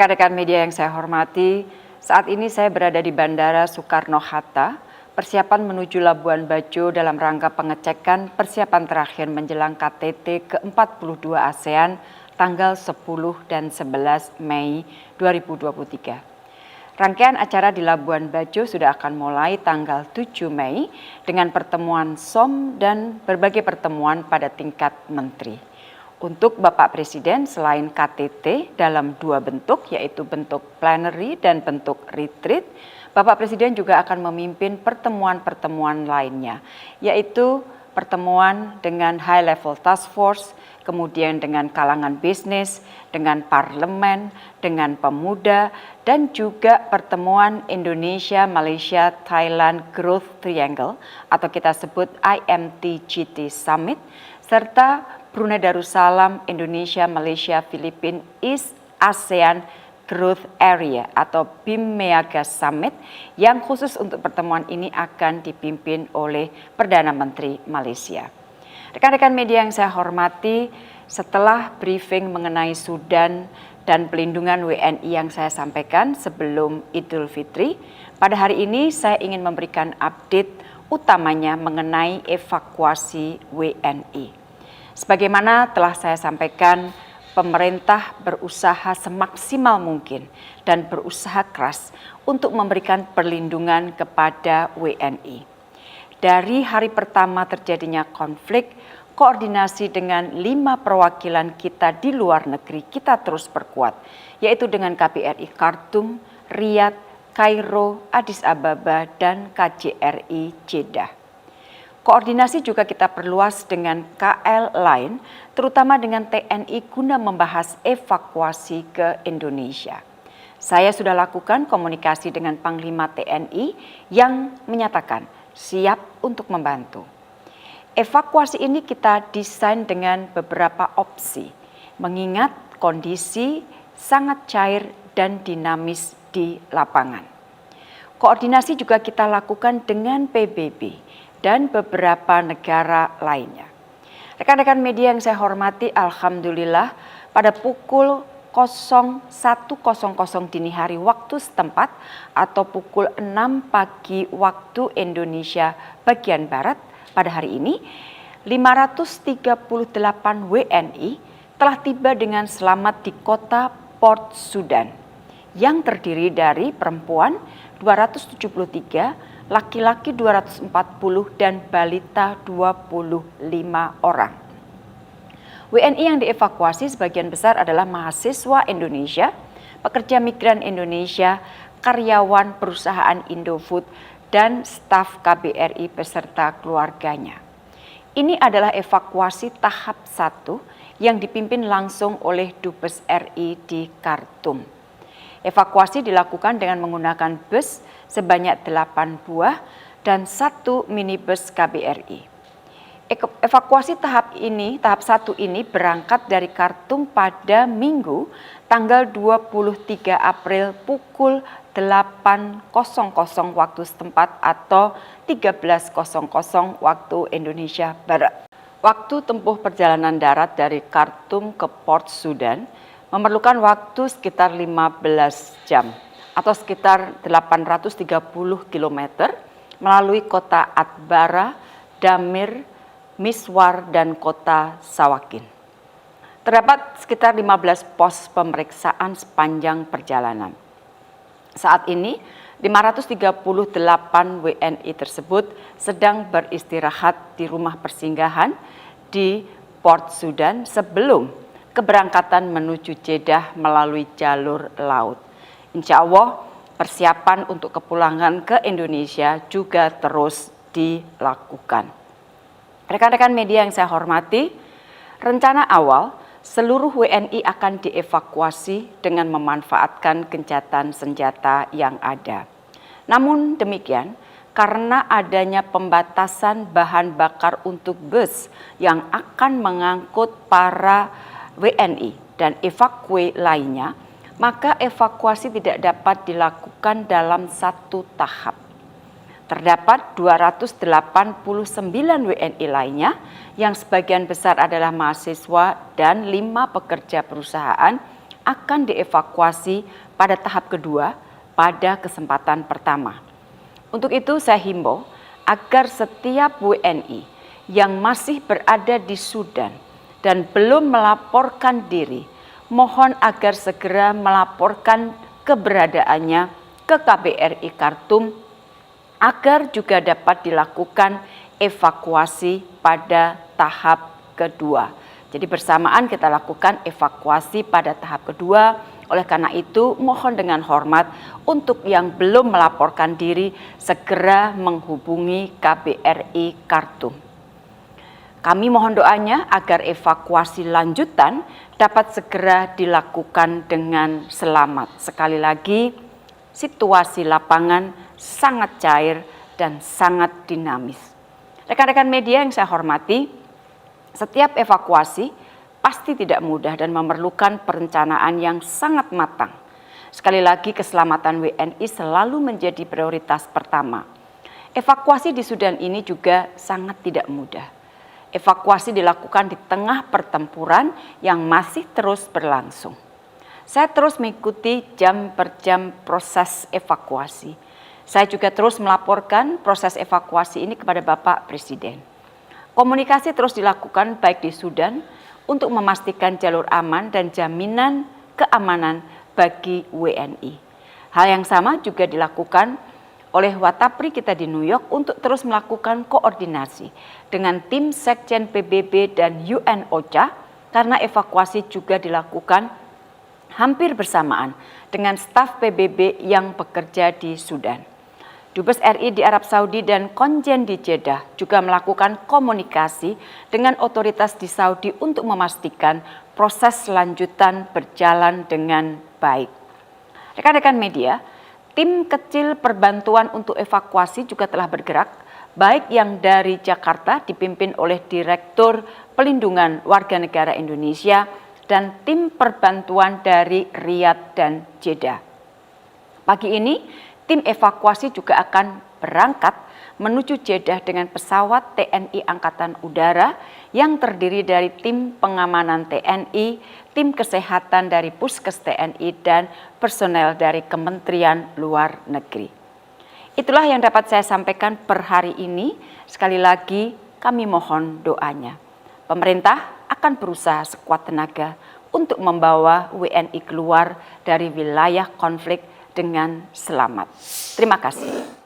Rekan-rekan media yang saya hormati, saat ini saya berada di Bandara Soekarno-Hatta, persiapan menuju Labuan Bajo dalam rangka pengecekan persiapan terakhir menjelang KTT ke-42 ASEAN tanggal 10 dan 11 Mei 2023. Rangkaian acara di Labuan Bajo sudah akan mulai tanggal 7 Mei dengan pertemuan SOM dan berbagai pertemuan pada tingkat menteri. Untuk Bapak Presiden selain KTT dalam dua bentuk yaitu bentuk plenary dan bentuk retreat, Bapak Presiden juga akan memimpin pertemuan-pertemuan lainnya yaitu pertemuan dengan High Level Task Force, kemudian dengan kalangan bisnis, dengan parlemen, dengan pemuda, dan juga pertemuan Indonesia, Malaysia, Thailand Growth Triangle atau kita sebut IMTGT Summit, serta Brunei Darussalam, Indonesia, Malaysia, Filipina, East ASEAN Growth Area atau BIMMEAGA Summit yang khusus untuk pertemuan ini akan dipimpin oleh Perdana Menteri Malaysia. Rekan-rekan media yang saya hormati, setelah briefing mengenai Sudan dan pelindungan WNI yang saya sampaikan sebelum Idul Fitri, pada hari ini saya ingin memberikan update utamanya mengenai evakuasi WNI. Sebagaimana telah saya sampaikan, pemerintah berusaha semaksimal mungkin dan berusaha keras untuk memberikan perlindungan kepada WNI. Dari hari pertama terjadinya konflik, koordinasi dengan 5 perwakilan kita di luar negeri kita terus perkuat, yaitu dengan KBRI Khartoum, Riyadh, Kairo, Addis Ababa, dan KJRI Jeddah. Koordinasi juga kita perluas dengan KL lain, terutama dengan TNI guna membahas evakuasi ke Indonesia. Saya sudah lakukan komunikasi dengan Panglima TNI yang menyatakan siap untuk membantu. Evakuasi ini kita desain dengan beberapa opsi, mengingat kondisi sangat cair dan dinamis di lapangan. Koordinasi juga kita lakukan dengan PBB dan beberapa negara lainnya. Rekan-rekan media yang saya hormati, alhamdulillah pada pukul 01.00 dini hari waktu setempat atau pukul 6 pagi waktu Indonesia bagian Barat pada hari ini, 538 WNI telah tiba dengan selamat di kota Port Sudan yang terdiri dari perempuan 273, laki-laki 240 dan balita 25 orang. WNI yang dievakuasi sebagian besar adalah mahasiswa Indonesia, pekerja migran Indonesia, karyawan perusahaan Indofood, dan staf KBRI beserta keluarganya. Ini adalah evakuasi tahap 1 yang dipimpin langsung oleh Dubes RI di Khartoum. Evakuasi dilakukan dengan menggunakan bus sebanyak 8 buah dan 1 minibus KBRI. Evakuasi tahap 1 ini berangkat dari Khartoum pada Minggu tanggal 23 April pukul 8.00 waktu setempat atau 13.00 waktu Indonesia Barat. Waktu tempuh perjalanan darat dari Khartoum ke Port Sudan memerlukan waktu sekitar 15 jam atau sekitar 830 km melalui kota Atbara, Damir, Miswar, dan kota Sawakin. Terdapat sekitar 15 pos pemeriksaan sepanjang perjalanan. Saat ini 538 WNI tersebut sedang beristirahat di rumah persinggahan di Port Sudan sebelum keberangkatan menuju Jeddah melalui jalur laut. Insya Allah persiapan untuk kepulangan ke Indonesia juga terus dilakukan. Rekan-rekan media yang saya hormati, rencana awal seluruh WNI akan dievakuasi dengan memanfaatkan gencatan senjata yang ada. Namun demikian, karena adanya pembatasan bahan bakar untuk bus yang akan mengangkut para WNI dan evakuasi lainnya, maka evakuasi tidak dapat dilakukan dalam satu tahap. Terdapat 289 WNI lainnya yang sebagian besar adalah mahasiswa dan 5 pekerja perusahaan akan dievakuasi pada tahap kedua pada kesempatan pertama. Untuk itu saya himbau agar setiap WNI yang masih berada di Sudan dan belum melaporkan diri, mohon agar segera melaporkan keberadaannya ke KBRI Khartoum agar juga dapat dilakukan evakuasi pada tahap kedua. Jadi bersamaan kita lakukan evakuasi pada tahap kedua. Oleh karena itu, mohon dengan hormat untuk yang belum melaporkan diri segera menghubungi KBRI Khartoum. Kami mohon doanya agar evakuasi lanjutan dapat segera dilakukan dengan selamat. Sekali lagi, situasi lapangan sangat cair dan sangat dinamis. Rekan-rekan media yang saya hormati, setiap evakuasi pasti tidak mudah dan memerlukan perencanaan yang sangat matang. Sekali lagi, keselamatan WNI selalu menjadi prioritas pertama. Evakuasi di Sudan ini juga sangat tidak mudah. Evakuasi dilakukan di tengah pertempuran yang masih terus berlangsung. Saya terus mengikuti jam per jam proses evakuasi. Saya juga terus melaporkan proses evakuasi ini kepada Bapak Presiden. Komunikasi terus dilakukan baik di Sudan untuk memastikan jalur aman dan jaminan keamanan bagi WNI. Hal yang sama juga dilakukan oleh Watapri kita di New York untuk terus melakukan koordinasi dengan tim Sekjen PBB dan UN OCHA karena evakuasi juga dilakukan hampir bersamaan dengan staf PBB yang bekerja di Sudan. Dubes RI di Arab Saudi dan Konjen di Jeddah juga melakukan komunikasi dengan otoritas di Saudi untuk memastikan proses lanjutan berjalan dengan baik. Rekan-rekan media, tim kecil perbantuan untuk evakuasi juga telah bergerak, baik yang dari Jakarta dipimpin oleh Direktur Pelindungan Warga Negara Indonesia dan tim perbantuan dari Riyadh dan Jeddah. Pagi ini, tim evakuasi juga akan berangkat menuju Jeddah dengan pesawat TNI Angkatan Udara yang terdiri dari tim pengamanan TNI, tim kesehatan dari Puskes TNI, dan personel dari Kementerian Luar Negeri. Itulah yang dapat saya sampaikan per hari ini. Sekali lagi kami mohon doanya. Pemerintah akan berusaha sekuat tenaga untuk membawa WNI keluar dari wilayah konflik dengan selamat. Terima kasih.